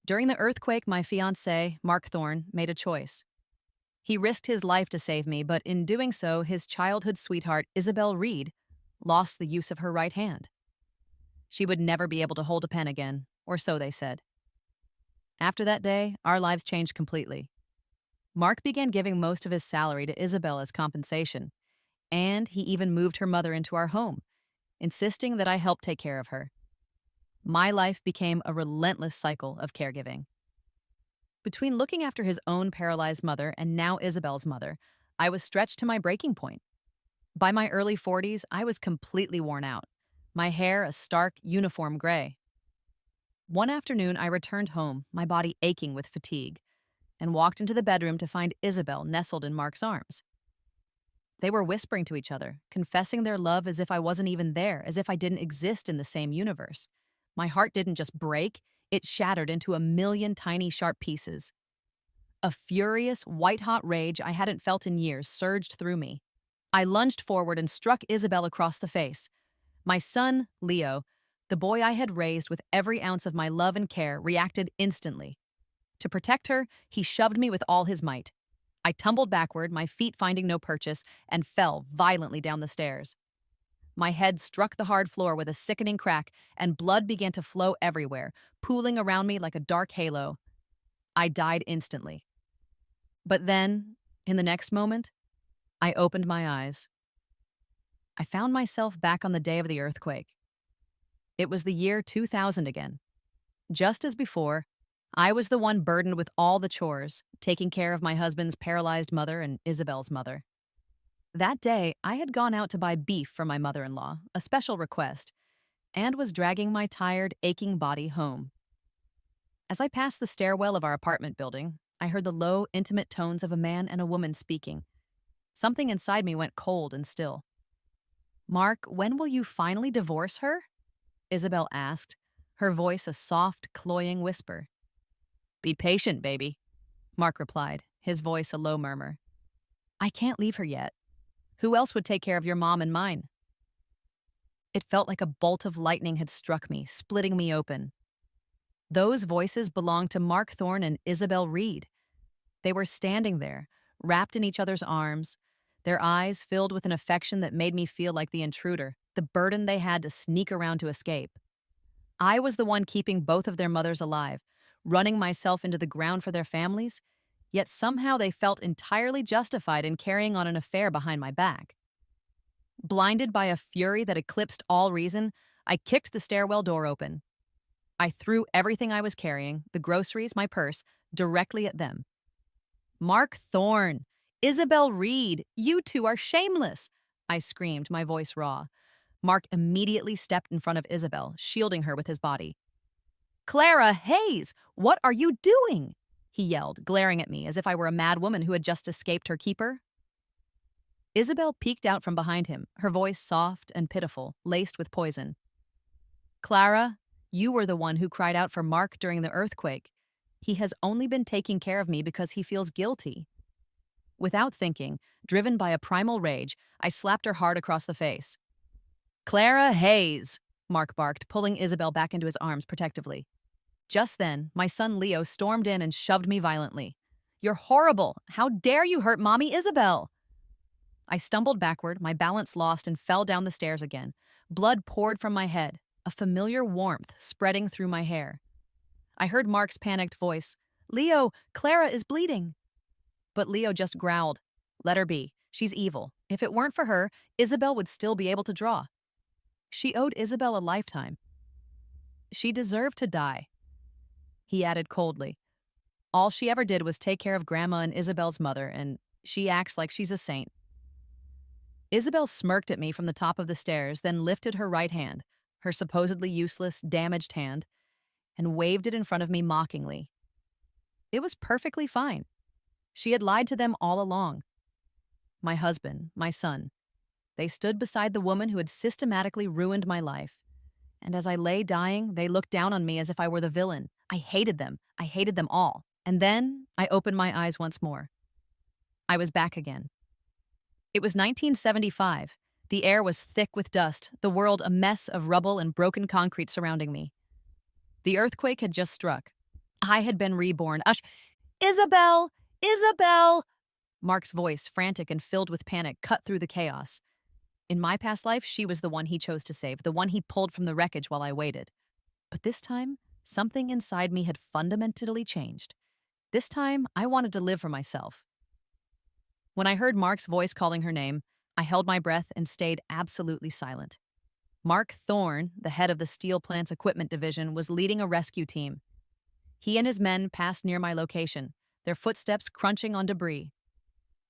During the earthquake, my fiancé, Mark Thorne, made a choice. He risked his life to save me, but in doing so, his childhood sweetheart, Isabel Reed, lost the use of her right hand. She would never be able to hold a pen again, or so they said. After that day, our lives changed completely. Mark began giving most of his salary to Isabel as compensation, and he even moved her mother into our home, insisting that I help take care of her. My life became a relentless cycle of caregiving. Between looking after his own paralyzed mother and now Isabel's mother, I was stretched to my breaking point. By my early 40s, I was completely worn out, my hair a stark uniform gray. One afternoon, I returned home, my body aching with fatigue, and walked into the bedroom to find Isabel nestled in Mark's arms. They were whispering to each other, confessing their love as if I wasn't even there, as if I didn't exist in the same universe. My heart didn't just break, it shattered into a million tiny sharp pieces. A furious, white-hot rage I hadn't felt in years surged through me. I lunged forward and struck Isabel across the face. My son, Leo, the boy I had raised with every ounce of my love and care, reacted instantly. To protect her, he shoved me with all his might. I tumbled backward, my feet finding no purchase, and fell violently down the stairs. My head struck the hard floor with a sickening crack, and blood began to flow everywhere, pooling around me like a dark halo. I died instantly. But then, in the next moment, I opened my eyes. I found myself back on the day of the earthquake. It was the year 2000 again. Just as before, I was the one burdened with all the chores, taking care of my husband's paralyzed mother and Isabel's mother. That day, I had gone out to buy beef for my mother-in-law, a special request, and was dragging my tired, aching body home. As I passed the stairwell of our apartment building, I heard the low, intimate tones of a man and a woman speaking. Something inside me went cold and still. "Mark, when will you finally divorce her?" Isabel asked, her voice a soft, cloying whisper. "Be patient, baby," Mark replied, his voice a low murmur. "I can't leave her yet. Who else would take care of your mom and mine?" It felt like a bolt of lightning had struck me, splitting me open. Those voices belonged to Mark Thorne and Isabel Reed. They were standing there, wrapped in each other's arms, their eyes filled with an affection that made me feel like the intruder, the burden they had to sneak around to escape. I was the one keeping both of their mothers alive, running myself into the ground for their families, yet somehow they felt entirely justified in carrying on an affair behind my back. Blinded by a fury that eclipsed all reason, I kicked the stairwell door open. I threw everything I was carrying, the groceries, my purse, directly at them. "Mark Thorne! Isabel Reed! You two are shameless!" I screamed, my voice raw. Mark immediately stepped in front of Isabel, shielding her with his body. "Clara Hayes, what are you doing?" he yelled, glaring at me as if I were a mad woman who had just escaped her keeper. Isabel peeked out from behind him, her voice soft and pitiful, laced with poison. "Clara, you were the one who cried out for Mark during the earthquake. He has only been taking care of me because he feels guilty." Without thinking, driven by a primal rage, I slapped her hard across the face. "Clara Hayes," Mark barked, pulling Isabel back into his arms protectively. Just then, my son Leo stormed in and shoved me violently. "You're horrible! How dare you hurt Mommy Isabel!" I stumbled backward, my balance lost, and fell down the stairs again. Blood poured from my head, a familiar warmth spreading through my hair. I heard Mark's panicked voice, "Leo, Clara is bleeding." But Leo just growled, "Let her be. She's evil. If it weren't for her, Isabel would still be able to draw." She owed Isabel a lifetime. She deserved to die. He added coldly, "All she ever did was take care of Grandma and Isabel's mother, and she acts like she's a saint." Isabel smirked at me from the top of the stairs, then lifted her right hand, her supposedly useless, damaged hand, and waved it in front of me mockingly. It was perfectly fine. She had lied to them all along. My husband, my son, they stood beside the woman who had systematically ruined my life. And as I lay dying, they looked down on me as if I were the villain. I hated them. I hated them all. And then I opened my eyes once more. I was back again. It was 1975. The air was thick with dust, the world a mess of rubble and broken concrete surrounding me. The earthquake had just struck. I had been reborn. Isabel! Isabel! Mark's voice, frantic and filled with panic, cut through the chaos. In my past life, she was the one he chose to save, the one he pulled from the wreckage while I waited. But this time, something inside me had fundamentally changed. This time, I wanted to live for myself. When I heard Mark's voice calling her name, I held my breath and stayed absolutely silent. Mark Thorne, the head of the steel plant's equipment division, was leading a rescue team. He and his men passed near my location, their footsteps crunching on debris.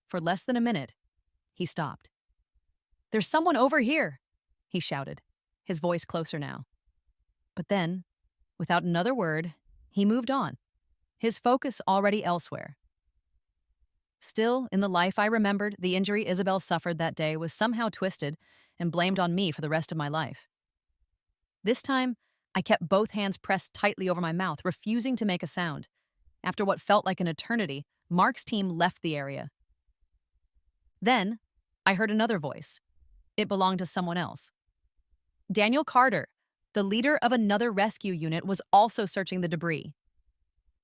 For less than a minute, he stopped. "There's someone over here," he shouted, his voice closer now. But then, without another word, he moved on, his focus already elsewhere. Still, in the life I remembered, the injury Isabel suffered that day was somehow twisted and blamed on me for the rest of my life. This time, I kept both hands pressed tightly over my mouth, refusing to make a sound. After what felt like an eternity, Mark's team left the area. Then, I heard another voice. It belonged to someone else. Daniel Carter, the leader of another rescue unit, was also searching the debris.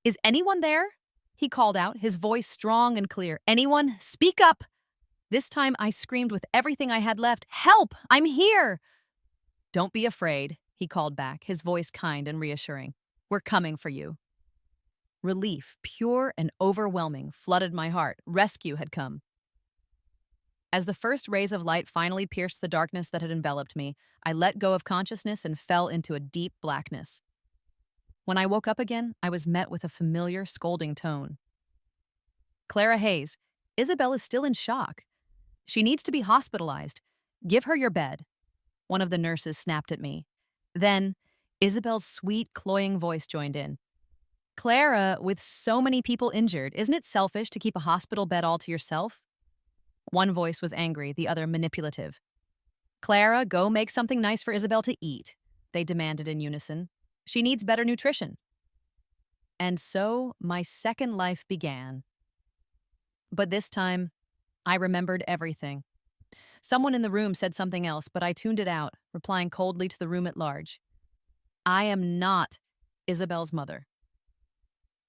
"Is anyone there?" he called out, his voice strong and clear. "Anyone? Speak up!" This time I screamed with everything I had left. "Help! I'm here!" "Don't be afraid," he called back, his voice kind and reassuring. "We're coming for you." Relief, pure and overwhelming, flooded my heart. Rescue had come. As the first rays of light finally pierced the darkness that had enveloped me, I let go of consciousness and fell into a deep blackness. When I woke up again, I was met with a familiar, scolding tone. "Clara Hayes, Isabel is still in shock. She needs to be hospitalized. Give her your bed." One of the nurses snapped at me. Then, Isabel's sweet, cloying voice joined in. "Clara, with so many people injured, isn't it selfish to keep a hospital bed all to yourself?" One voice was angry, the other manipulative. "Clara, go make something nice for Isabel to eat," they demanded in unison. "She needs better nutrition." And so my second life began. But this time, I remembered everything. Someone in the room said something else, but I tuned it out, replying coldly to the room at large. "I am not Isabel's mother."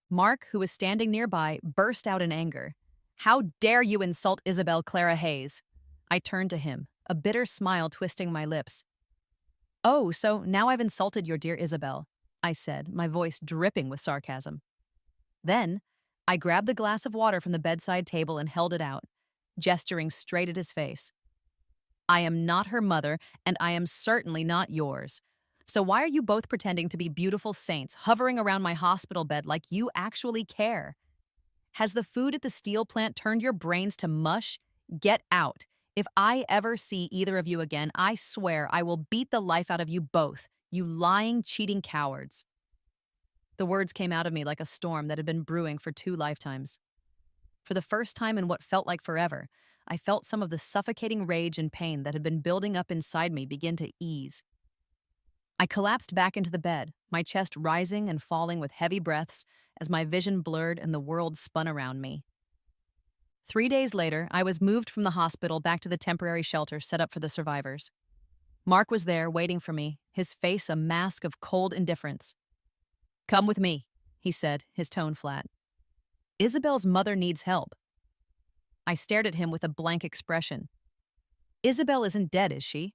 Mark, who was standing nearby, burst out in anger. "How dare you insult Isabel Clara Hayes?" I turned to him, a bitter smile twisting my lips. "Oh, so now I've insulted your dear Isabel," I said, my voice dripping with sarcasm. Then, I grabbed the glass of water from the bedside table and held it out, gesturing straight at his face. "I am not her mother, and I am certainly not yours. So why are you both pretending to be beautiful saints, hovering around my hospital bed like you actually care? Has the food at the steel plant turned your brains to mush? Get out. If I ever see either of you again, I swear I will beat the life out of you both, you lying, cheating cowards." The words came out of me like a storm that had been brewing for 2 lifetimes. For the first time in what felt like forever, I felt some of the suffocating rage and pain that had been building up inside me begin to ease. I collapsed back into the bed, my chest rising and falling with heavy breaths as my vision blurred and the world spun around me. 3 days later, I was moved from the hospital back to the temporary shelter set up for the survivors. Mark was there, waiting for me, his face a mask of cold indifference. "Come with me," he said, his tone flat. "Isabel's mother needs help." I stared at him with a blank expression. "Isabel isn't dead, is she?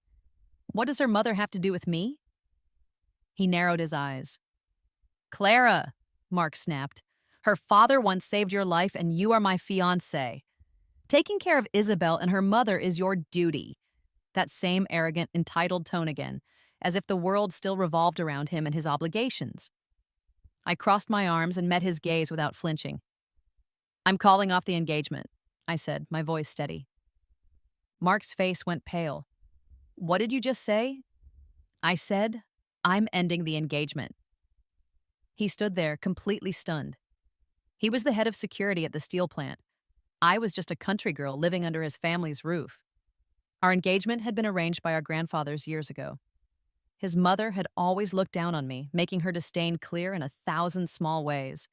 What does her mother have to do with me?" He narrowed his eyes. "Clara," Mark snapped, "her father once saved your life and you are my fiancé. Taking care of Isabel and her mother is your duty." That same arrogant, entitled tone again, as if the world still revolved around him and his obligations. I crossed my arms and met his gaze without flinching. "I'm calling off the engagement," I said, my voice steady. Mark's face went pale. "What did you just say?" I said, "I'm ending the engagement." He stood there, completely stunned. He was the head of security at the steel plant. I was just a country girl living under his family's roof. Our engagement had been arranged by our grandfathers years ago. His mother had always looked down on me, making her disdain clear in 1,000 small ways.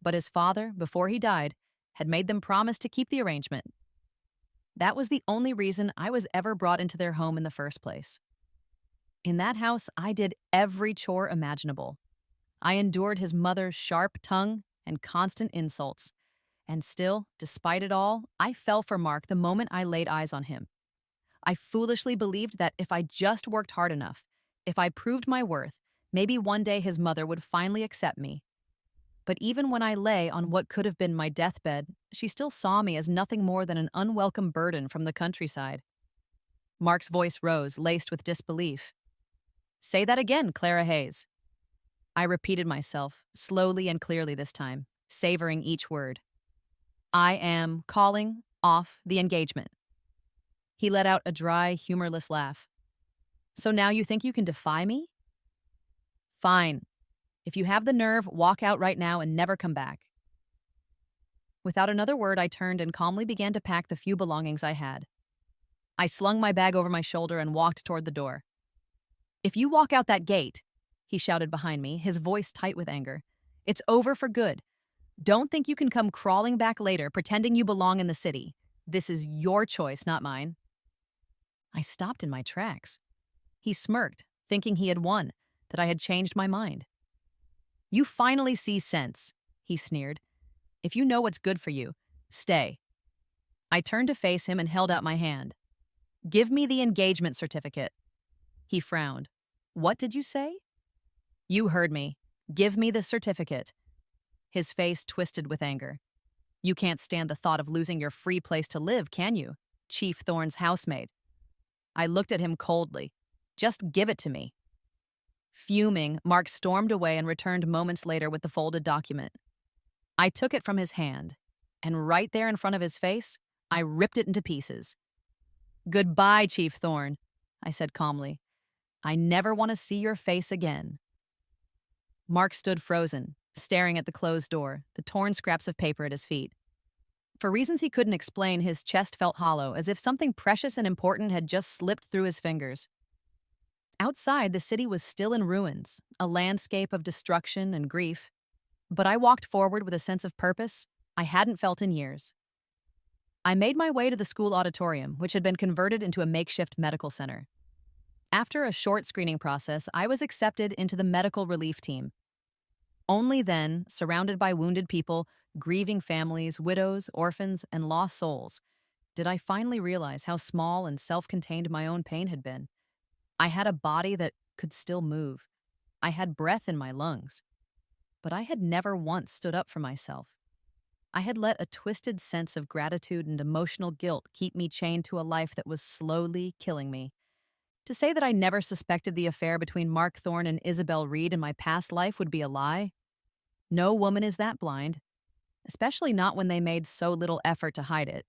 But his father, before he died, had made them promise to keep the arrangement. That was the only reason I was ever brought into their home in the first place. In that house, I did every chore imaginable. I endured his mother's sharp tongue and constant insults. And still, despite it all, I fell for Mark the moment I laid eyes on him. I foolishly believed that if I just worked hard enough, if I proved my worth, maybe one day his mother would finally accept me. But even when I lay on what could have been my deathbed, she still saw me as nothing more than an unwelcome burden from the countryside. Mark's voice rose, laced with disbelief. Say that again, Clara Hayes. I repeated myself, slowly and clearly this time, savoring each word. I am calling off the engagement. He let out a dry, humorless laugh. So now you think you can defy me? Fine. If you have the nerve, walk out right now and never come back. Without another word, I turned and calmly began to pack the few belongings I had. I slung my bag over my shoulder and walked toward the door. If you walk out that gate, he shouted behind me, his voice tight with anger, it's over for good. Don't think you can come crawling back later pretending you belong in the city. This is your choice, not mine. I stopped in my tracks. He smirked, thinking he had won, that I had changed my mind. You finally see sense, he sneered. If you know what's good for you, stay. I turned to face him and held out my hand. Give me the engagement certificate. He frowned. What did you say? You heard me. Give me the certificate. His face twisted with anger. You can't stand the thought of losing your free place to live, can you? Chief Thorne's housemaid. I looked at him coldly. Just give it to me. Fuming, Mark stormed away and returned moments later with the folded document. I took it from his hand, and right there in front of his face, I ripped it into pieces. Goodbye, Chief Thorne, I said calmly. I never want to see your face again. Mark stood frozen, staring at the closed door, the torn scraps of paper at his feet. For reasons he couldn't explain, his chest felt hollow, as if something precious and important had just slipped through his fingers. Outside, the city was still in ruins, a landscape of destruction and grief. But I walked forward with a sense of purpose I hadn't felt in years. I made my way to the school auditorium, which had been converted into a makeshift medical center. After a short screening process, I was accepted into the medical relief team. Only then, surrounded by wounded people, grieving families, widows, orphans, and lost souls, did I finally realize how small and self-contained my own pain had been. I had a body that could still move. I had breath in my lungs. But I had never once stood up for myself. I had let a twisted sense of gratitude and emotional guilt keep me chained to a life that was slowly killing me. To say that I never suspected the affair between Mark Thorne and Isabel Reed in my past life would be a lie. No woman is that blind, especially not when they made so little effort to hide it.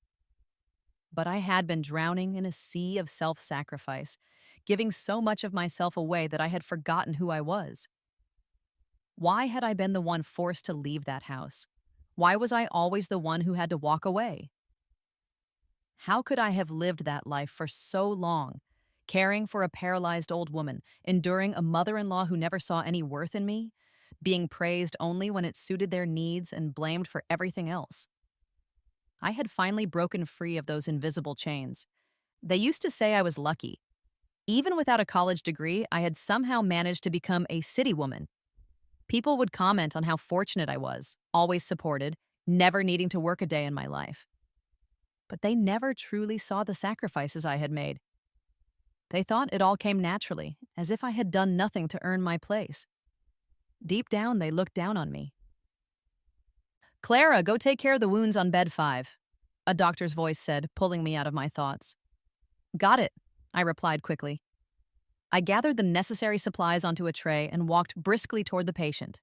But I had been drowning in a sea of self-sacrifice, giving so much of myself away that I had forgotten who I was. Why had I been the one forced to leave that house? Why was I always the one who had to walk away? How could I have lived that life for so long, caring for a paralyzed old woman, enduring a mother-in-law who never saw any worth in me, being praised only when it suited their needs and blamed for everything else? I had finally broken free of those invisible chains. They used to say I was lucky. Even without a college degree, I had somehow managed to become a city woman. People would comment on how fortunate I was, always supported, never needing to work a day in my life. But they never truly saw the sacrifices I had made. They thought it all came naturally, as if I had done nothing to earn my place. Deep down, they looked down on me. Clara, go take care of the wounds on bed 5, a doctor's voice said, pulling me out of my thoughts. Got it, I replied quickly. I gathered the necessary supplies onto a tray and walked briskly toward the patient.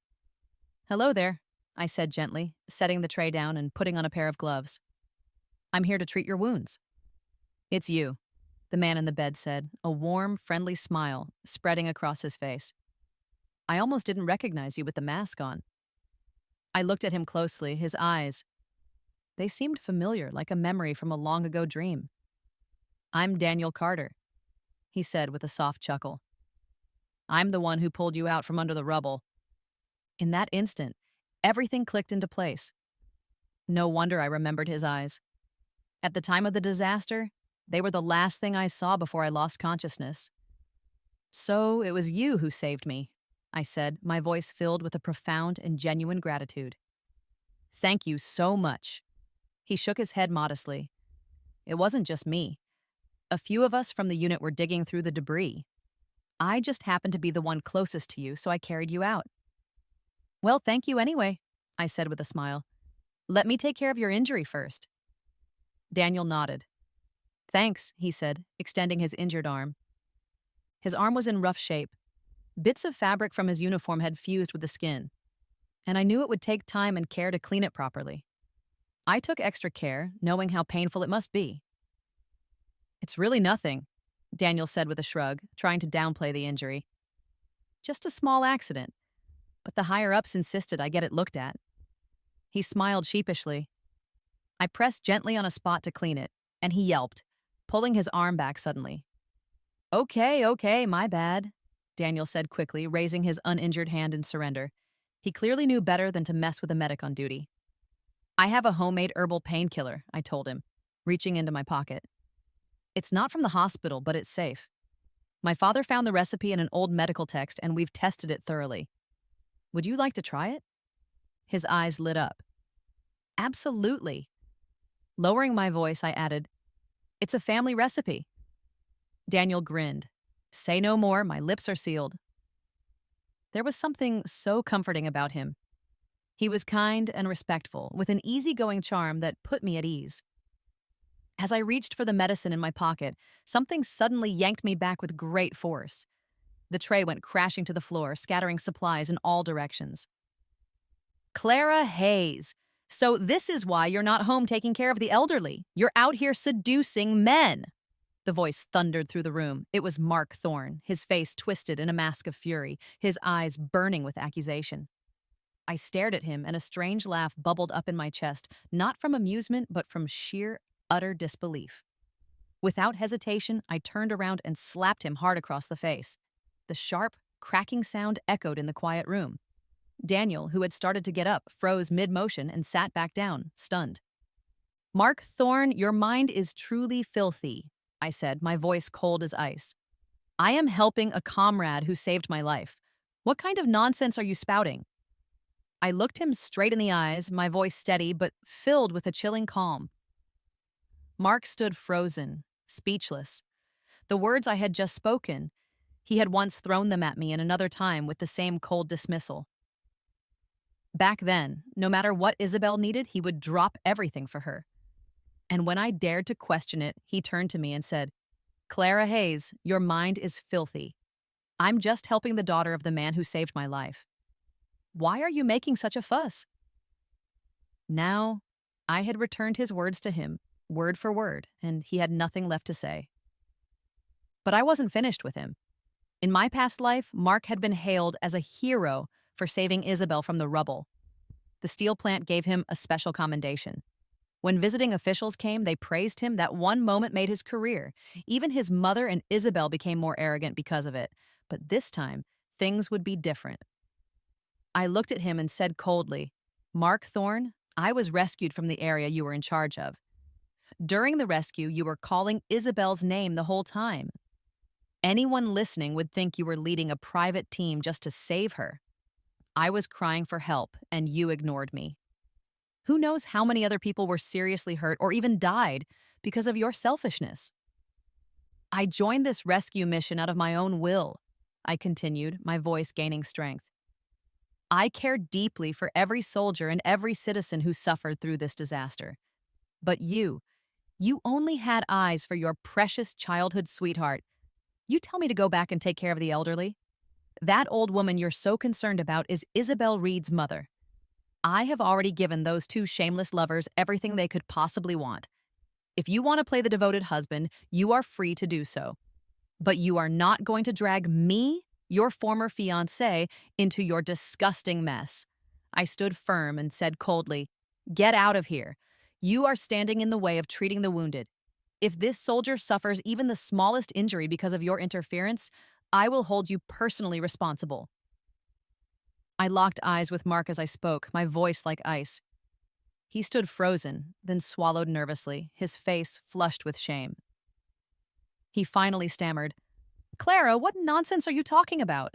Hello there, I said gently, setting the tray down and putting on a pair of gloves. I'm here to treat your wounds. It's you, the man in the bed said, a warm, friendly smile spreading across his face. I almost didn't recognize you with the mask on. I looked at him closely, his eyes. They seemed familiar, like a memory from a long-ago dream. I'm Daniel Carter, he said with a soft chuckle. I'm the one who pulled you out from under the rubble. In that instant, everything clicked into place. No wonder I remembered his eyes. At the time of the disaster, they were the last thing I saw before I lost consciousness. So it was you who saved me, I said, my voice filled with a profound and genuine gratitude. Thank you so much. He shook his head modestly. It wasn't just me. A few of us from the unit were digging through the debris. I just happened to be the one closest to you, so I carried you out. Well, thank you anyway, I said with a smile. Let me take care of your injury first. Daniel nodded. Thanks, he said, extending his injured arm. His arm was in rough shape. Bits of fabric from his uniform had fused with the skin, and I knew it would take time and care to clean it properly. I took extra care, knowing how painful it must be. It's really nothing, Daniel said with a shrug, trying to downplay the injury. Just a small accident, but the higher-ups insisted I get it looked at. He smiled sheepishly. I pressed gently on a spot to clean it, and he yelped, pulling his arm back suddenly. Okay, my bad, Daniel said quickly, raising his uninjured hand in surrender. He clearly knew better than to mess with a medic on duty. I have a homemade herbal painkiller, I told him, reaching into my pocket. It's not from the hospital, but it's safe. My father found the recipe in an old medical text, and we've tested it thoroughly. Would you like to try it? His eyes lit up. Absolutely. Lowering my voice, I added, It's a family recipe. Daniel grinned. Say no more, my lips are sealed. There was something so comforting about him. He was kind and respectful, with an easygoing charm that put me at ease. As I reached for the medicine in my pocket, something suddenly yanked me back with great force. The tray went crashing to the floor, scattering supplies in all directions. Clara Hayes. So this is why you're not home taking care of the elderly. You're out here seducing men. The voice thundered through the room. It was Mark Thorne, his face twisted in a mask of fury, his eyes burning with accusation. I stared at him, and a strange laugh bubbled up in my chest, not from amusement, but from sheer, utter disbelief. Without hesitation, I turned around and slapped him hard across the face. The sharp, cracking sound echoed in the quiet room. Daniel, who had started to get up, froze mid-motion and sat back down, stunned. Mark Thorne, your mind is truly filthy, I said, my voice cold as ice. I am helping a comrade who saved my life. What kind of nonsense are you spouting? I looked him straight in the eyes, my voice steady but filled with a chilling calm. Mark stood frozen, speechless. The words I had just spoken, he had once thrown them at me in another time with the same cold dismissal. Back then, no matter what Isabel needed, he would drop everything for her. And when I dared to question it, he turned to me and said, Clara Hayes, your mind is filthy. I'm just helping the daughter of the man who saved my life. Why are you making such a fuss? Now, I had returned his words to him, word for word, and he had nothing left to say. But I wasn't finished with him. In my past life, Mark had been hailed as a hero for saving Isabel from the rubble. The steel plant gave him a special commendation. When visiting officials came, they praised him. That one moment made his career. Even his mother and Isabel became more arrogant because of it. But this time, things would be different. I looked at him and said coldly, Mark Thorne, I was rescued from the area you were in charge of. During the rescue, you were calling Isabel's name the whole time. Anyone listening would think you were leading a private team just to save her. I was crying for help, and you ignored me. Who knows how many other people were seriously hurt or even died because of your selfishness? I joined this rescue mission out of my own will, I continued, my voice gaining strength. I care deeply for every soldier and every citizen who suffered through this disaster. But you only had eyes for your precious childhood sweetheart. You tell me to go back and take care of the elderly? That old woman you're so concerned about is Isabel Reed's mother. I have already given those two shameless lovers everything they could possibly want. If you want to play the devoted husband, you are free to do so. But you are not going to drag me, your former fiancé, into your disgusting mess. I stood firm and said coldly, Get out of here. You are standing in the way of treating the wounded. If this soldier suffers even the smallest injury because of your interference, I will hold you personally responsible. I locked eyes with Mark as I spoke, my voice like ice. He stood frozen, then swallowed nervously, his face flushed with shame. He finally stammered, Clara, what nonsense are you talking about?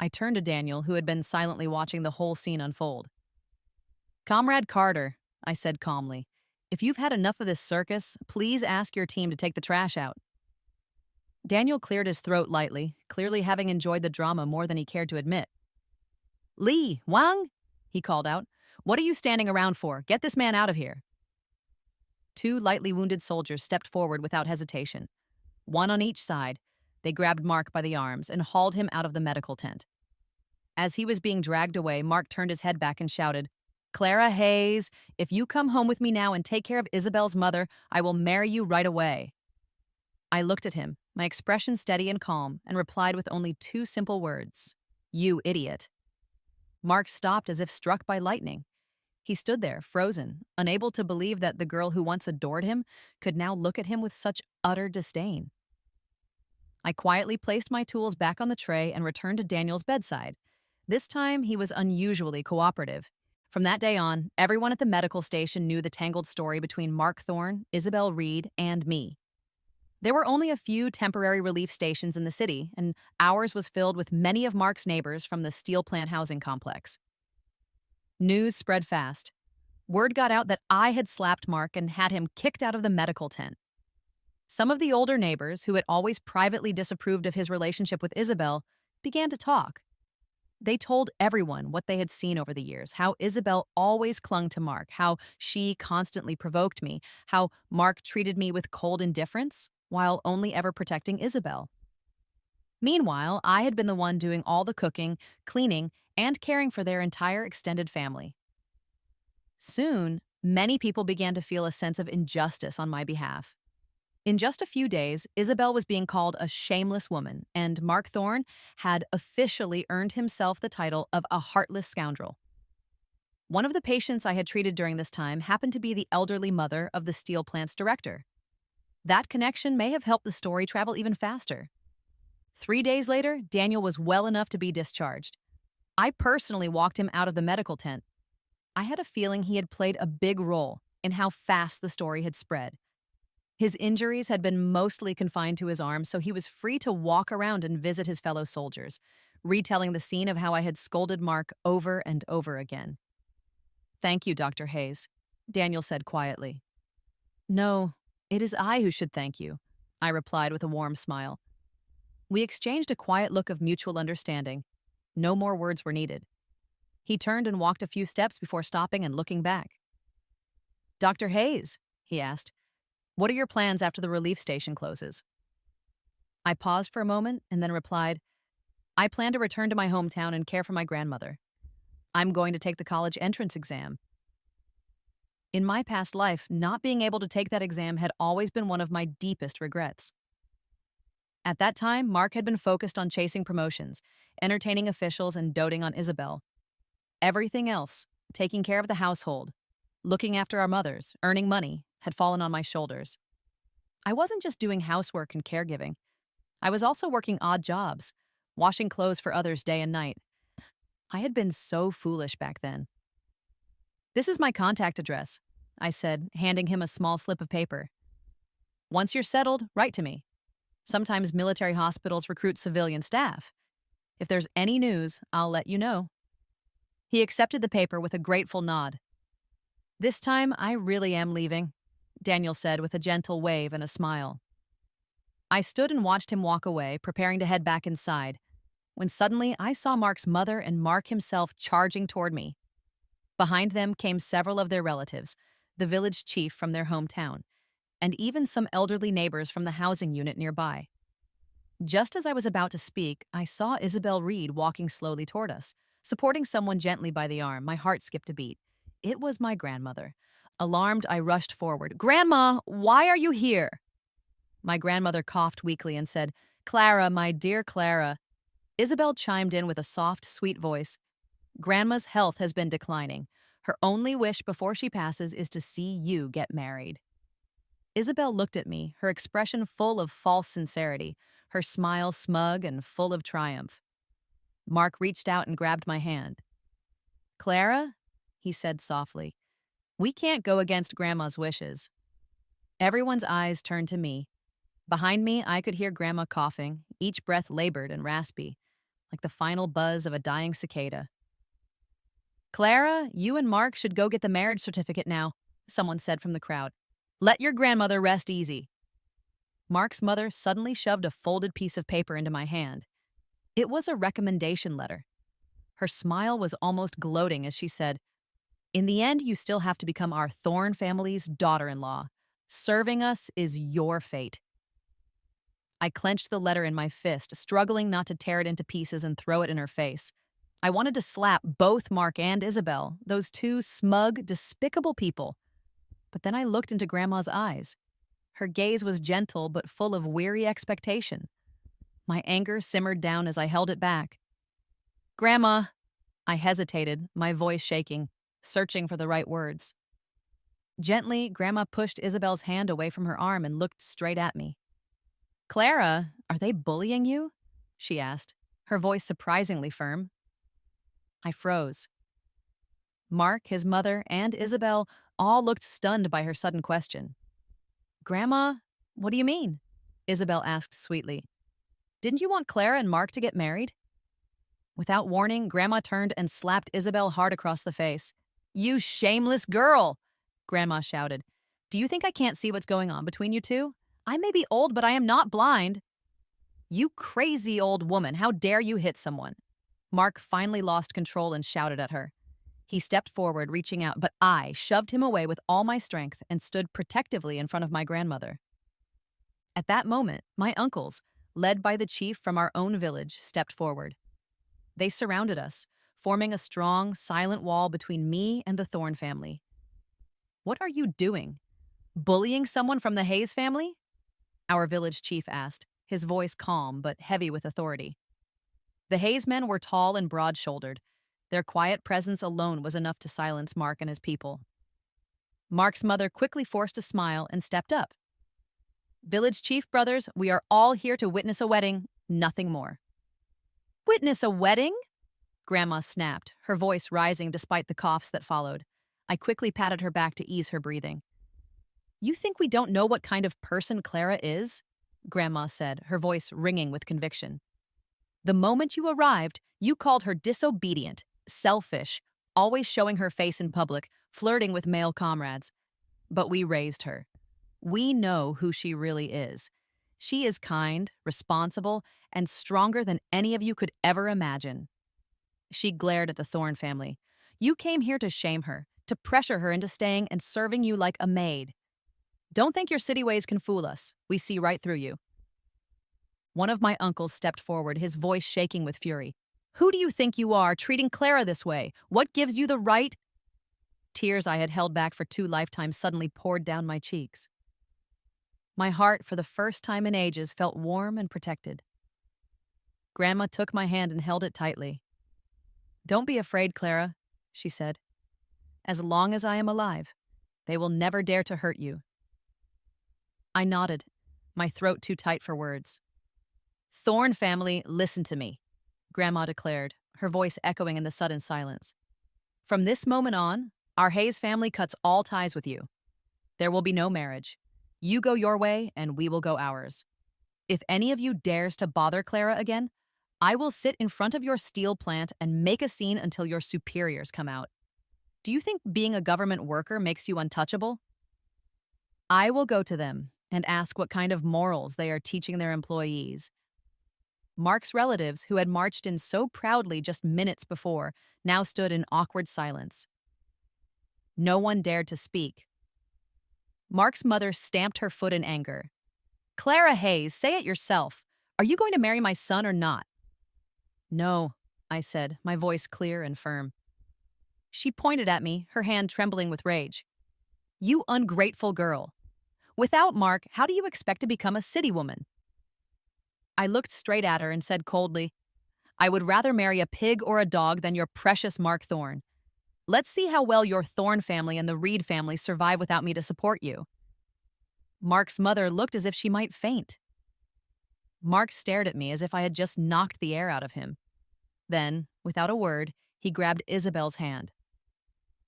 I turned to Daniel, who had been silently watching the whole scene unfold. Comrade Carter, I said calmly, if you've had enough of this circus, please ask your team to take the trash out. Daniel cleared his throat lightly, clearly having enjoyed the drama more than he cared to admit. Lee, Wang, he called out. What are you standing around for? Get this man out of here. Two lightly wounded soldiers stepped forward without hesitation. One on each side, they grabbed Mark by the arms and hauled him out of the medical tent. As he was being dragged away, Mark turned his head back and shouted, Clara Hayes, if you come home with me now and take care of Isabel's mother, I will marry you right away. I looked at him, my expression steady and calm, and replied with only two simple words, You idiot. Mark stopped as if struck by lightning. He stood there, frozen, unable to believe that the girl who once adored him could now look at him with such utter disdain. I quietly placed my tools back on the tray and returned to Daniel's bedside. This time, he was unusually cooperative. From that day on, everyone at the medical station knew the tangled story between Mark Thorne, Isabel Reed, and me. There were only a few temporary relief stations in the city, and ours was filled with many of Mark's neighbors from the steel plant housing complex. News spread fast. Word got out that I had slapped Mark and had him kicked out of the medical tent. Some of the older neighbors, who had always privately disapproved of his relationship with Isabel, began to talk. They told everyone what they had seen over the years, how Isabel always clung to Mark, how she constantly provoked me, how Mark treated me with cold indifference, while only ever protecting Isabel. Meanwhile, I had been the one doing all the cooking, cleaning, and caring for their entire extended family. Soon, many people began to feel a sense of injustice on my behalf. In just a few days, Isabel was being called a shameless woman, and Mark Thorne had officially earned himself the title of a heartless scoundrel. One of the patients I had treated during this time happened to be the elderly mother of the steel plant's director. That connection may have helped the story travel even faster. 3 days later, Daniel was well enough to be discharged. I personally walked him out of the medical tent. I had a feeling he had played a big role in how fast the story had spread. His injuries had been mostly confined to his arm, so he was free to walk around and visit his fellow soldiers, retelling the scene of how I had scolded Mark over and over again. Thank you, Dr. Hayes, Daniel said quietly. No, it is I who should thank you, I replied with a warm smile. We exchanged a quiet look of mutual understanding. No more words were needed. He turned and walked a few steps before stopping and looking back. Dr. Hayes, he asked, what are your plans after the relief station closes? I paused for a moment and then replied, I plan to return to my hometown and care for my grandmother. I'm going to take the college entrance exam. In my past life, not being able to take that exam had always been one of my deepest regrets. At that time, Mark had been focused on chasing promotions, entertaining officials, and doting on Isabel. Everything else, taking care of the household, looking after our mothers, earning money, had fallen on my shoulders. I wasn't just doing housework and caregiving. I was also working odd jobs, washing clothes for others day and night. I had been so foolish back then. This is my contact address, I said, handing him a small slip of paper. Once you're settled, write to me. Sometimes military hospitals recruit civilian staff. If there's any news, I'll let you know. He accepted the paper with a grateful nod. This time, I really am leaving, Daniel said with a gentle wave and a smile. I stood and watched him walk away, preparing to head back inside, when suddenly I saw Mark's mother and Mark himself charging toward me. Behind them came several of their relatives, the village chief from their hometown, and even some elderly neighbors from the housing unit nearby. Just as I was about to speak, I saw Isabel Reed walking slowly toward us, supporting someone gently by the arm. My heart skipped a beat. It was my grandmother. Alarmed, I rushed forward. Grandma, why are you here? My grandmother coughed weakly and said, Clara, my dear Clara. Isabel chimed in with a soft, sweet voice. Grandma's health has been declining. Her only wish before she passes is to see you get married. Isabel looked at me, her expression full of false sincerity, her smile smug and full of triumph. Mark reached out and grabbed my hand. Clara, he said softly, we can't go against Grandma's wishes. Everyone's eyes turned to me. Behind me, I could hear Grandma coughing, each breath labored and raspy. like the final buzz of a dying cicada. Clara, you and Mark should go get the marriage certificate now, someone said from the crowd. Let your grandmother rest easy. Mark's mother suddenly shoved a folded piece of paper into my hand. It was a recommendation letter. Her smile was almost gloating as she said, In the end, you still have to become our Thorne family's daughter-in-law. Serving us is your fate. I clenched the letter in my fist, struggling not to tear it into pieces and throw it in her face. I wanted to slap both Mark and Isabel, those two smug, despicable people. But then I looked into Grandma's eyes. Her gaze was gentle but full of weary expectation. My anger simmered down as I held it back. Grandma, I hesitated, my voice shaking, searching for the right words. Gently, Grandma pushed Isabel's hand away from her arm and looked straight at me. Clara, are they bullying you? She asked, her voice surprisingly firm. I froze. Mark, his mother, and Isabel all looked stunned by her sudden question. Grandma, what do you mean? Isabel asked sweetly. Didn't you want Clara and Mark to get married? Without warning, Grandma turned and slapped Isabel hard across the face. You shameless girl, Grandma shouted. Do you think I can't see what's going on between you two? I may be old, but I am not blind. You crazy old woman, how dare you hit someone? Mark finally lost control and shouted at her. He stepped forward, reaching out, but I shoved him away with all my strength and stood protectively in front of my grandmother. At that moment, my uncles, led by the chief from our own village, stepped forward. They surrounded us, forming a strong, silent wall between me and the Thorne family. What are you doing? Bullying someone from the Hayes family? Our village chief asked, his voice calm but heavy with authority. The Hayes men were tall and broad-shouldered. Their quiet presence alone was enough to silence Mark and his people. Mark's mother quickly forced a smile and stepped up. Village chief brothers, we are all here to witness a wedding, nothing more. Witness a wedding? Grandma snapped, her voice rising despite the coughs that followed. I quickly patted her back to ease her breathing. You think we don't know what kind of person Clara is? Grandma said, her voice ringing with conviction. The moment you arrived, you called her disobedient, selfish, always showing her face in public, flirting with male comrades. But we raised her. We know who she really is. She is kind, responsible, and stronger than any of you could ever imagine. She glared at the Thorne family. You came here to shame her, to pressure her into staying and serving you like a maid. Don't think your city ways can fool us. We see right through you. One of my uncles stepped forward, his voice shaking with fury. Who do you think you are, treating Clara this way? What gives you the right? Tears I had held back for 2 lifetimes suddenly poured down my cheeks. My heart, for the first time in ages, felt warm and protected. Grandma took my hand and held it tightly. Don't be afraid, Clara, she said. As long as I am alive, they will never dare to hurt you. I nodded, my throat too tight for words. Thorne family, listen to me, Grandma declared, her voice echoing in the sudden silence. From this moment on, our Hayes family cuts all ties with you. There will be no marriage. You go your way, and we will go ours. If any of you dares to bother Clara again, I will sit in front of your steel plant and make a scene until your superiors come out. Do you think being a government worker makes you untouchable? I will go to them and ask what kind of morals they are teaching their employees. Mark's relatives, who had marched in so proudly just minutes before, now stood in awkward silence. No one dared to speak. Mark's mother stamped her foot in anger. Clara Hayes, say it yourself. Are you going to marry my son or not? No, I said, my voice clear and firm. She pointed at me, her hand trembling with rage. You ungrateful girl. Without Mark, how do you expect to become a city woman? I looked straight at her and said coldly, I would rather marry a pig or a dog than your precious Mark Thorne. Let's see how well your Thorne family and the Reed family survive without me to support you. Mark's mother looked as if she might faint. Mark stared at me as if I had just knocked the air out of him. Then, without a word, he grabbed Isabel's hand.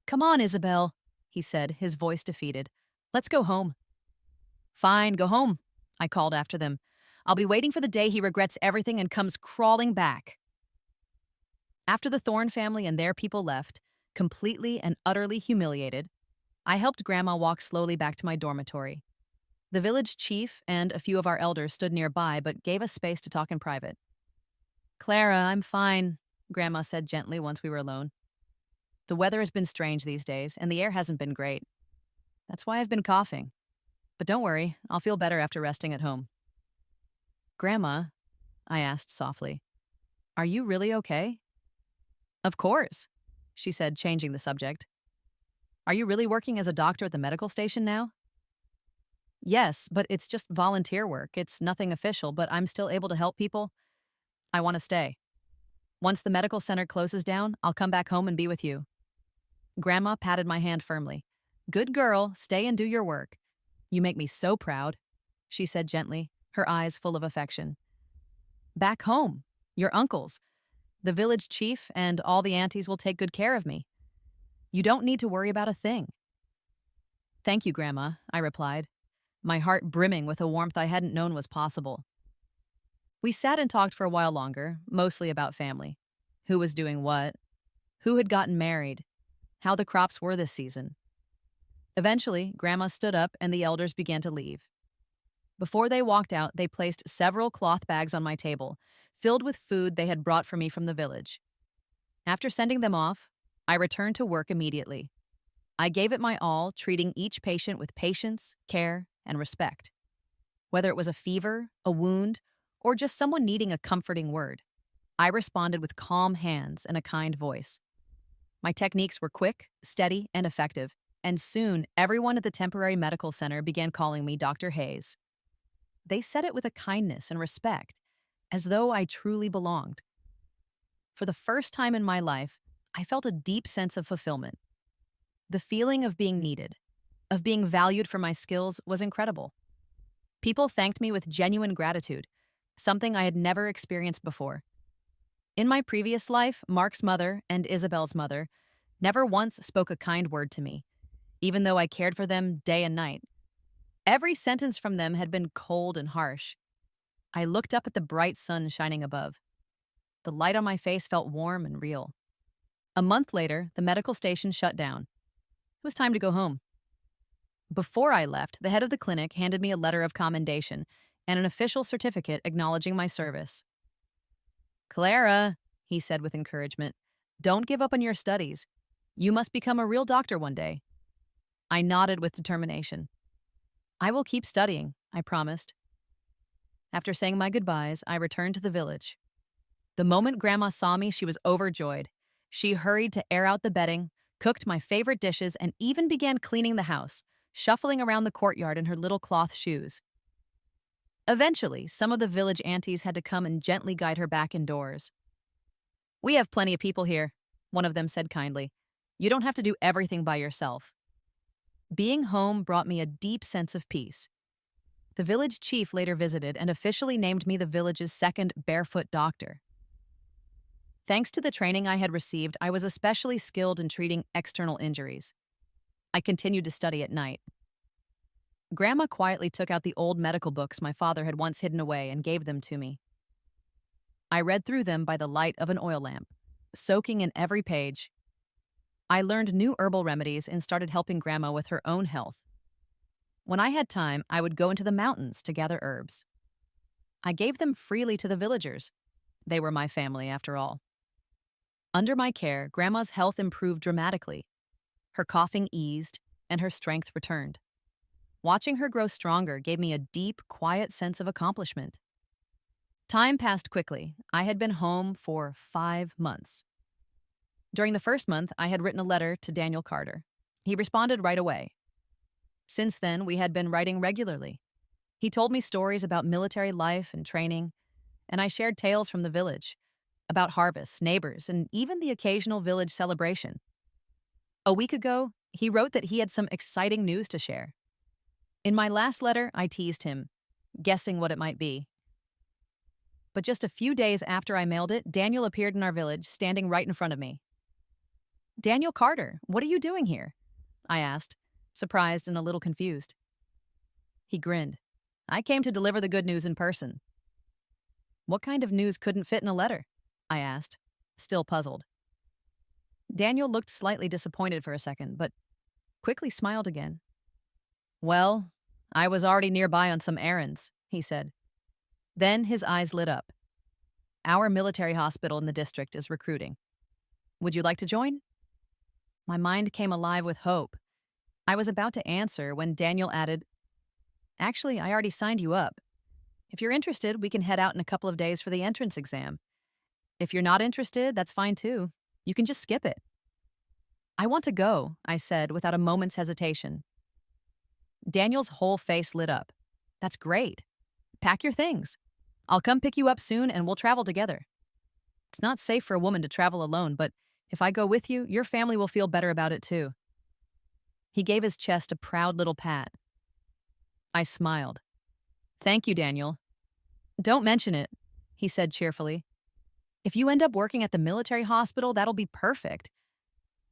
Come on, Isabel, he said, his voice defeated. Let's go home. Fine, go home, I called after them. I'll be waiting for the day he regrets everything and comes crawling back. After the Thorne family and their people left, completely and utterly humiliated, I helped Grandma walk slowly back to my dormitory. The village chief and a few of our elders stood nearby but gave us space to talk in private. "Clara, I'm fine," Grandma said gently once we were alone. "The weather has been strange these days, and the air hasn't been great. That's why I've been coughing. But don't worry, I'll feel better after resting at home." "Grandma," I asked softly, "are you really okay?" "Of course," she said, changing the subject. "Are you really working as a doctor at the medical station now?" "Yes, but it's just volunteer work. It's nothing official, but I'm still able to help people. I want to stay. Once the medical center closes down, I'll come back home and be with you." Grandma patted my hand firmly. "Good girl, stay and do your work. You make me so proud," she said gently, her eyes full of affection. "Back home, your uncles, the village chief, and all the aunties will take good care of me. You don't need to worry about a thing." "Thank you, Grandma," I replied, my heart brimming with a warmth I hadn't known was possible. We sat and talked for a while longer, mostly about family. Who was doing what? Who had gotten married? How the crops were this season? Eventually, Grandma stood up and the elders began to leave. Before they walked out, they placed several cloth bags on my table, filled with food they had brought for me from the village. After sending them off, I returned to work immediately. I gave it my all, treating each patient with patience, care, and respect. Whether it was a fever, a wound, or just someone needing a comforting word, I responded with calm hands and a kind voice. My techniques were quick, steady, and effective, and soon everyone at the temporary medical center began calling me Dr. Hayes. They said it with a kindness and respect, as though I truly belonged. For the first time in my life, I felt a deep sense of fulfillment. The feeling of being needed, of being valued for my skills, was incredible. People thanked me with genuine gratitude, something I had never experienced before. In my previous life, Mark's mother and Isabel's mother never once spoke a kind word to me, even though I cared for them day and night. Every sentence from them had been cold and harsh. I looked up at the bright sun shining above. The light on my face felt warm and real. A month later, the medical station shut down. It was time to go home. Before I left, the head of the clinic handed me a letter of commendation and an official certificate acknowledging my service. "Clara," he said with encouragement, "don't give up on your studies. You must become a real doctor one day." I nodded with determination. "I will keep studying," I promised. After saying my goodbyes, I returned to the village. The moment Grandma saw me, she was overjoyed. She hurried to air out the bedding, cooked my favorite dishes, and even began cleaning the house, shuffling around the courtyard in her little cloth shoes. Eventually, some of the village aunties had to come and gently guide her back indoors. "We have plenty of people here," one of them said kindly. "You don't have to do everything by yourself." Being home brought me a deep sense of peace. The village chief later visited and officially named me the village's second barefoot doctor. Thanks to the training I had received, I was especially skilled in treating external injuries. I continued to study at night. Grandma quietly took out the old medical books my father had once hidden away and gave them to me. I read through them by the light of an oil lamp, soaking in every page. I learned new herbal remedies and started helping Grandma with her own health. When I had time, I would go into the mountains to gather herbs. I gave them freely to the villagers. They were my family, after all. Under my care, Grandma's health improved dramatically. Her coughing eased, and her strength returned. Watching her grow stronger gave me a deep, quiet sense of accomplishment. Time passed quickly. I had been home for 5 months. During the first month, I had written a letter to Daniel Carter. He responded right away. Since then, we had been writing regularly. He told me stories about military life and training, and I shared tales from the village, about harvests, neighbors, and even the occasional village celebration. A week ago, he wrote that he had some exciting news to share. In my last letter, I teased him, guessing what it might be. But just a few days after I mailed it, Daniel appeared in our village, standing right in front of me. "Daniel Carter, what are you doing here?" I asked, surprised and a little confused. He grinned. "I came to deliver the good news in person." "What kind of news couldn't fit in a letter?" I asked, still puzzled. Daniel looked slightly disappointed for a second, but quickly smiled again. Well, I was already nearby on some errands, he said. Then his eyes lit up. Our military hospital in the district is recruiting. Would you like to join? My mind came alive with hope. I was about to answer when Daniel added, Actually, I already signed you up. If you're interested, we can head out in a couple of days for the entrance exam. If you're not interested, that's fine too. You can just skip it. I want to go, I said without a moment's hesitation. Daniel's whole face lit up. That's great. Pack your things. I'll come pick you up soon and we'll travel together. It's not safe for a woman to travel alone, but if I go with you, your family will feel better about it too. He gave his chest a proud little pat. I smiled. Thank you, Daniel. Don't mention it, he said cheerfully. If you end up working at the military hospital, that'll be perfect.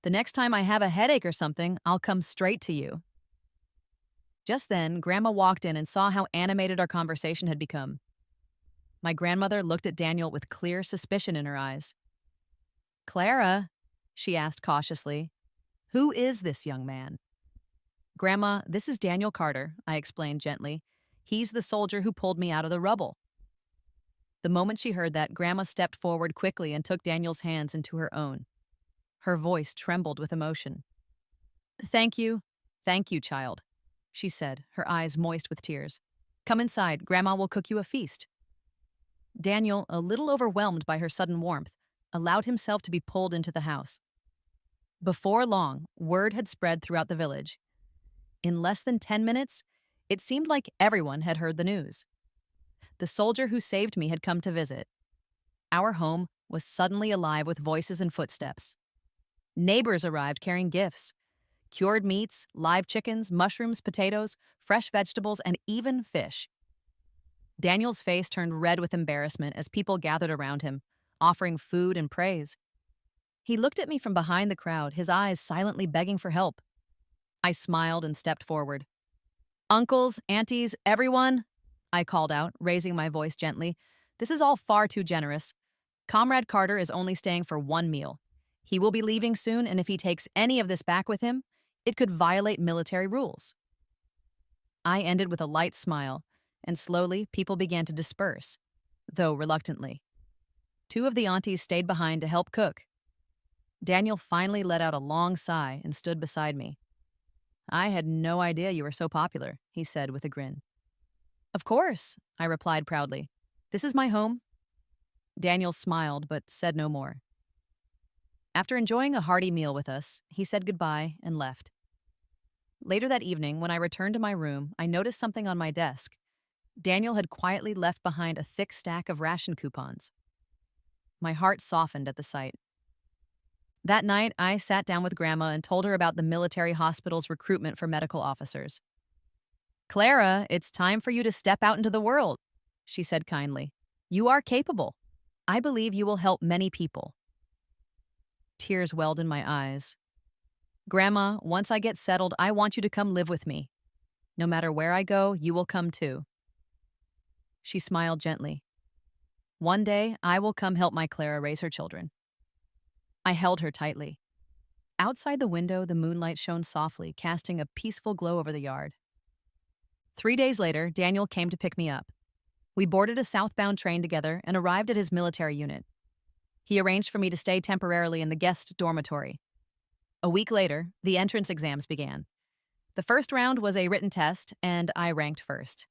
The next time I have a headache or something, I'll come straight to you. Just then, Grandma walked in and saw how animated our conversation had become. My grandmother looked at Daniel with clear suspicion in her eyes. Clara, she asked cautiously, who is this young man? Grandma, this is Daniel Carter, I explained gently. He's the soldier who pulled me out of the rubble. The moment she heard that, Grandma stepped forward quickly and took Daniel's hands into her own. Her voice trembled with emotion. Thank you, child, she said, her eyes moist with tears. Come inside, Grandma will cook you a feast. Daniel, a little overwhelmed by her sudden warmth, allowed himself to be pulled into the house. Before long, word had spread throughout the village. In less than 10 minutes, it seemed like everyone had heard the news. The soldier who saved me had come to visit. Our home was suddenly alive with voices and footsteps. Neighbors arrived carrying gifts. Cured meats, live chickens, mushrooms, potatoes, fresh vegetables, and even fish. Daniel's face turned red with embarrassment as people gathered around him, offering food and praise. He looked at me from behind the crowd, his eyes silently begging for help. I smiled and stepped forward. Uncles, aunties, everyone, I called out, raising my voice gently. This is all far too generous. Comrade Carter is only staying for one meal. He will be leaving soon, and if he takes any of this back with him, it could violate military rules. I ended with a light smile, and slowly people began to disperse, though reluctantly. 2 of the aunties stayed behind to help cook. Daniel finally let out a long sigh and stood beside me. I had no idea you were so popular, he said with a grin. Of course, I replied proudly. This is my home. Daniel smiled but said no more. After enjoying a hearty meal with us, he said goodbye and left. Later that evening, when I returned to my room, I noticed something on my desk. Daniel had quietly left behind a thick stack of ration coupons. My heart softened at the sight. That night, I sat down with Grandma and told her about the military hospital's recruitment for medical officers. Clara, it's time for you to step out into the world, she said kindly. You are capable. I believe you will help many people. Tears welled in my eyes. Grandma, once I get settled, I want you to come live with me. No matter where I go, you will come too. She smiled gently. One day, I will come help my Clara raise her children. I held her tightly. Outside the window, the moonlight shone softly, casting a peaceful glow over the yard. 3 days later, Daniel came to pick me up. We boarded a southbound train together and arrived at his military unit. He arranged for me to stay temporarily in the guest dormitory. A week later, the entrance exams began. The first round was a written test, and I ranked first.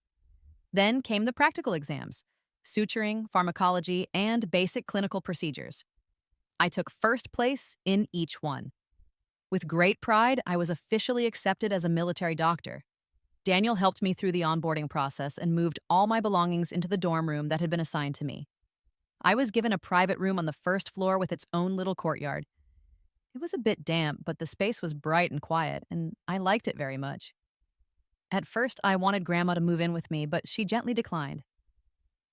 Then came the practical exams, suturing, pharmacology, and basic clinical procedures. I took first place in each one. With great pride, I was officially accepted as a military doctor. Daniel helped me through the onboarding process and moved all my belongings into the dorm room that had been assigned to me. I was given a private room on the first floor with its own little courtyard. It was a bit damp, but the space was bright and quiet, and I liked it very much. At first, I wanted Grandma to move in with me, but she gently declined.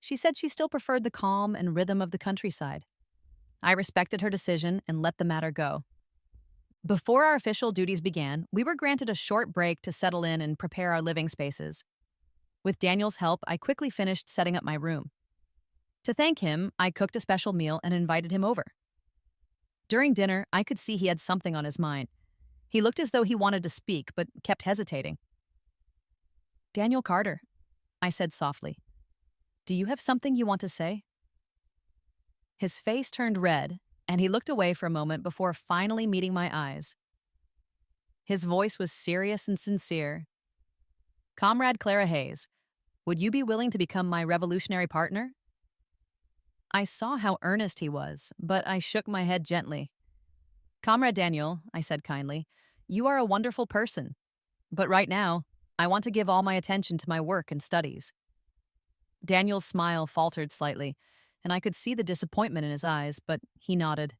She said she still preferred the calm and rhythm of the countryside. I respected her decision and let the matter go. Before our official duties began, we were granted a short break to settle in and prepare our living spaces. With Daniel's help, I quickly finished setting up my room. To thank him, I cooked a special meal and invited him over. During dinner, I could see he had something on his mind. He looked as though he wanted to speak, but kept hesitating. Daniel Carter, I said softly, do you have something you want to say? His face turned red, and he looked away for a moment before finally meeting my eyes. His voice was serious and sincere. Comrade Clara Hayes, would you be willing to become my revolutionary partner? I saw how earnest he was, but I shook my head gently. Comrade Daniel, I said kindly, you are a wonderful person. But right now, I want to give all my attention to my work and studies. Daniel's smile faltered slightly, and I could see the disappointment in his eyes, but he nodded.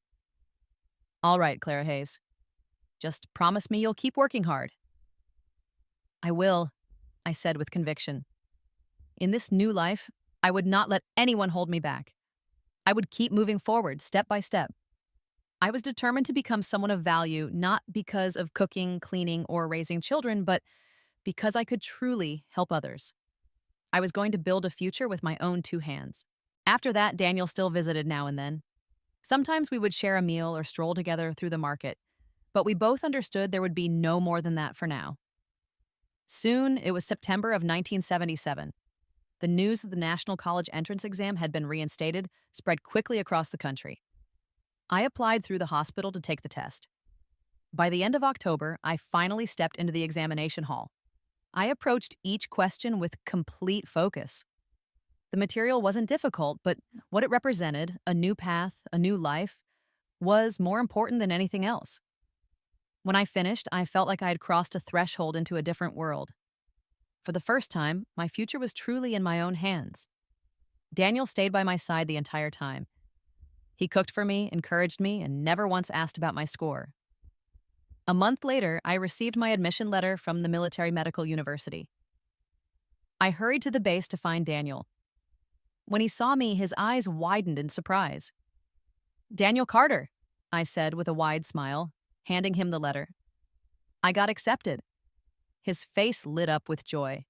All right, Clara Hayes. Just promise me you'll keep working hard. I will, I said with conviction. In this new life, I would not let anyone hold me back. I would keep moving forward, step by step. I was determined to become someone of value, not because of cooking, cleaning, or raising children, but because I could truly help others. I was going to build a future with my own two hands. After that, Daniel still visited now and then. Sometimes we would share a meal or stroll together through the market, but we both understood there would be no more than that for now. Soon, it was September of 1977. The news that the National College Entrance Exam had been reinstated spread quickly across the country. I applied through the hospital to take the test. By the end of October, I finally stepped into the examination hall. I approached each question with complete focus. The material wasn't difficult, but what it represented, a new path, a new life, was more important than anything else. When I finished, I felt like I had crossed a threshold into a different world. For the first time, my future was truly in my own hands. Daniel stayed by my side the entire time. He cooked for me, encouraged me, and never once asked about my score. A month later, I received my admission letter from the Military Medical University. I hurried to the base to find Daniel. When he saw me, his eyes widened in surprise. Daniel Carter, I said with a wide smile, handing him the letter. I got accepted. His face lit up with joy.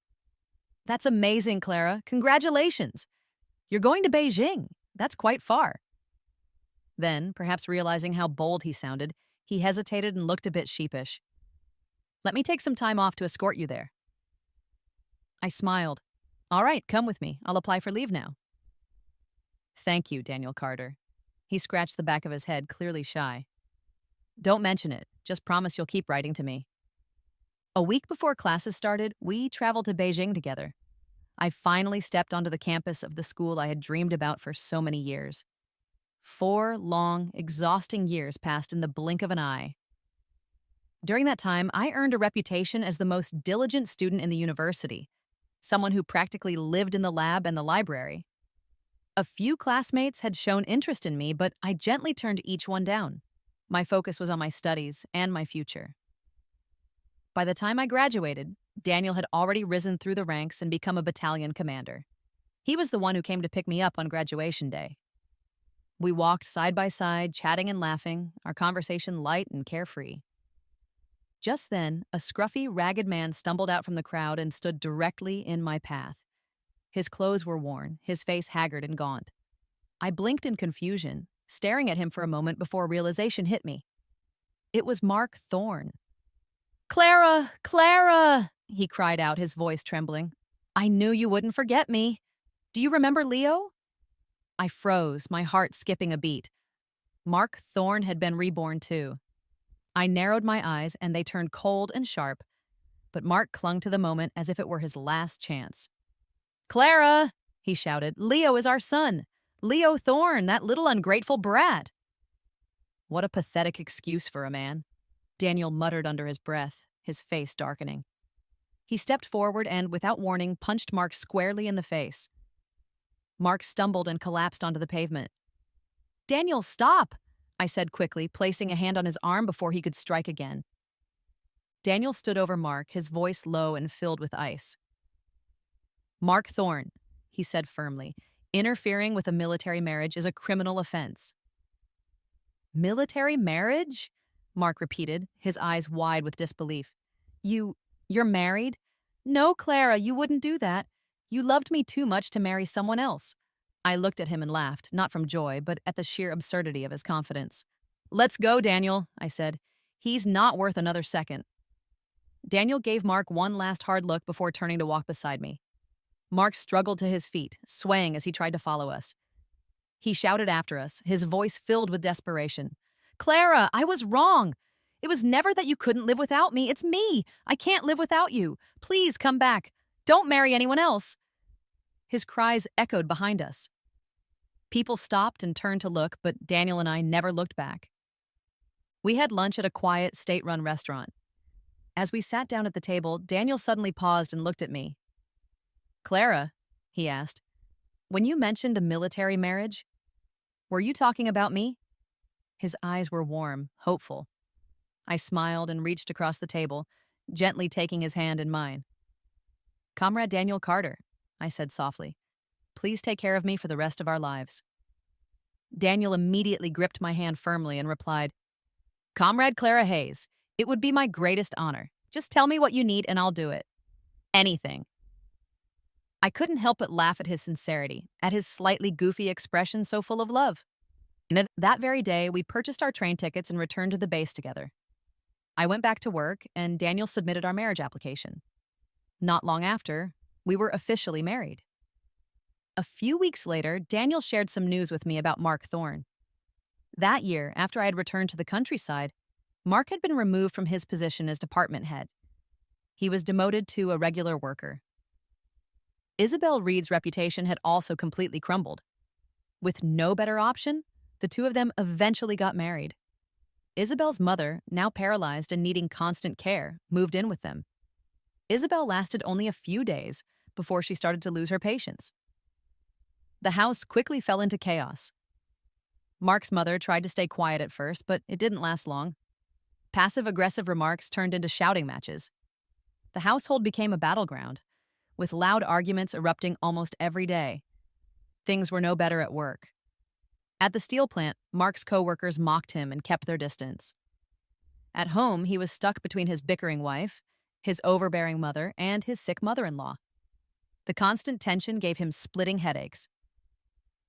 That's amazing, Clara. Congratulations. You're going to Beijing. That's quite far. Then, perhaps realizing how bold he sounded, he hesitated and looked a bit sheepish. Let me take some time off to escort you there. I smiled. All right, come with me. I'll apply for leave now. Thank you, Daniel Carter. He scratched the back of his head, clearly shy. Don't mention it. Just promise you'll keep writing to me. A week before classes started, we traveled to Beijing together. I finally stepped onto the campus of the school I had dreamed about for so many years. 4 long, exhausting years passed in the blink of an eye. During that time, I earned a reputation as the most diligent student in the university, someone who practically lived in the lab and the library. A few classmates had shown interest in me, but I gently turned each one down. My focus was on my studies and my future. By the time I graduated, Daniel had already risen through the ranks and become a battalion commander. He was the one who came to pick me up on graduation day. We walked side by side, chatting and laughing, our conversation light and carefree. Just then, a scruffy, ragged man stumbled out from the crowd and stood directly in my path. His clothes were worn, his face haggard and gaunt. I blinked in confusion, staring at him for a moment before realization hit me. It was Mark Thorne. "Clara! Clara!" he cried out, his voice trembling. "I knew you wouldn't forget me. Do you remember Leo?" I froze, my heart skipping a beat. Mark Thorne had been reborn too. I narrowed my eyes and they turned cold and sharp, but Mark clung to the moment as if it were his last chance. "Clara!" he shouted. "Leo is our son. Leo Thorne, that little ungrateful brat." What a pathetic excuse for a man. Daniel muttered under his breath, his face darkening. He stepped forward and, without warning, punched Mark squarely in the face. Mark stumbled and collapsed onto the pavement. "Daniel, stop!" I said quickly, placing a hand on his arm before he could strike again. Daniel stood over Mark, his voice low and filled with ice. "Mark Thorne," he said firmly, "interfering with a military marriage is a criminal offense." "Military marriage?" Mark repeated, his eyes wide with disbelief. You're married?" "No, Clara, you wouldn't do that. You loved me too much to marry someone else." I looked at him and laughed, not from joy, but at the sheer absurdity of his confidence. Let's go, Daniel, I said. He's not worth another second. Daniel gave Mark one last hard look before turning to walk beside me. Mark struggled to his feet, swaying as he tried to follow us. He shouted after us, his voice filled with desperation. Clara, I was wrong. It was never that you couldn't live without me. It's me. I can't live without you. Please come back. Don't marry anyone else. His cries echoed behind us. People stopped and turned to look, but Daniel and I never looked back. We had lunch at a quiet, state-run restaurant. As we sat down at the table, Daniel suddenly paused and looked at me. Clara, he asked, when you mentioned a military marriage, were you talking about me? His eyes were warm, hopeful. I smiled and reached across the table, gently taking his hand in mine. Comrade Daniel Carter, I said softly, please take care of me for the rest of our lives. Daniel immediately gripped my hand firmly and replied, Comrade Clara Hayes, it would be my greatest honor. Just tell me what you need and I'll do it. Anything. I couldn't help but laugh at his sincerity, at his slightly goofy expression so full of love. And that very day, we purchased our train tickets and returned to the base together. I went back to work, and Daniel submitted our marriage application. Not long after, we were officially married. A few weeks later, Daniel shared some news with me about Mark Thorne. That year, after I had returned to the countryside, Mark had been removed from his position as department head. He was demoted to a regular worker. Isabel Reed's reputation had also completely crumbled. With no better option, the two of them eventually got married. Isabel's mother, now paralyzed and needing constant care, moved in with them. Isabel lasted only a few days before she started to lose her patience. The house quickly fell into chaos. Mark's mother tried to stay quiet at first, but it didn't last long. Passive-aggressive remarks turned into shouting matches. The household became a battleground, with loud arguments erupting almost every day. Things were no better at work. At the steel plant, Mark's co-workers mocked him and kept their distance. At home, he was stuck between his bickering wife, his overbearing mother, and his sick mother-in-law. The constant tension gave him splitting headaches.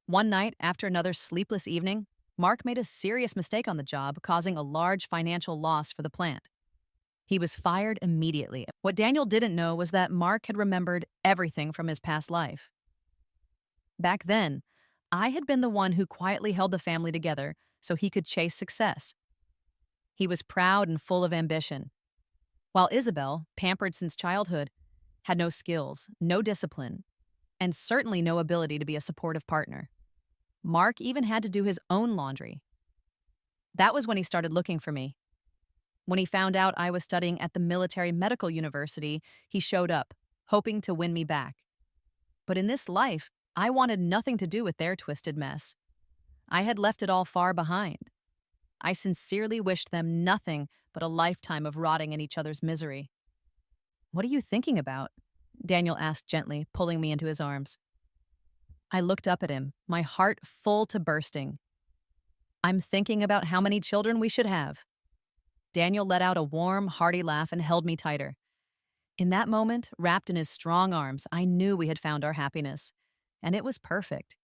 One night, after another sleepless evening, Mark made a serious mistake on the job, causing a large financial loss for the plant. He was fired immediately. What Daniel didn't know was that Mark had remembered everything from his past life. Back then, I had been the one who quietly held the family together so he could chase success. He was proud and full of ambition, while Isabel, pampered since childhood, had no skills, no discipline, and certainly no ability to be a supportive partner. Mark even had to do his own laundry. That was when he started looking for me. When he found out I was studying at the Military Medical University, he showed up, hoping to win me back. But in this life, I wanted nothing to do with their twisted mess. I had left it all far behind. I sincerely wished them nothing but a lifetime of rotting in each other's misery. What are you thinking about? Daniel asked gently, pulling me into his arms. I looked up at him, my heart full to bursting. I'm thinking about how many children we should have. Daniel let out a warm, hearty laugh and held me tighter. In that moment, wrapped in his strong arms, I knew we had found our happiness. And it was perfect.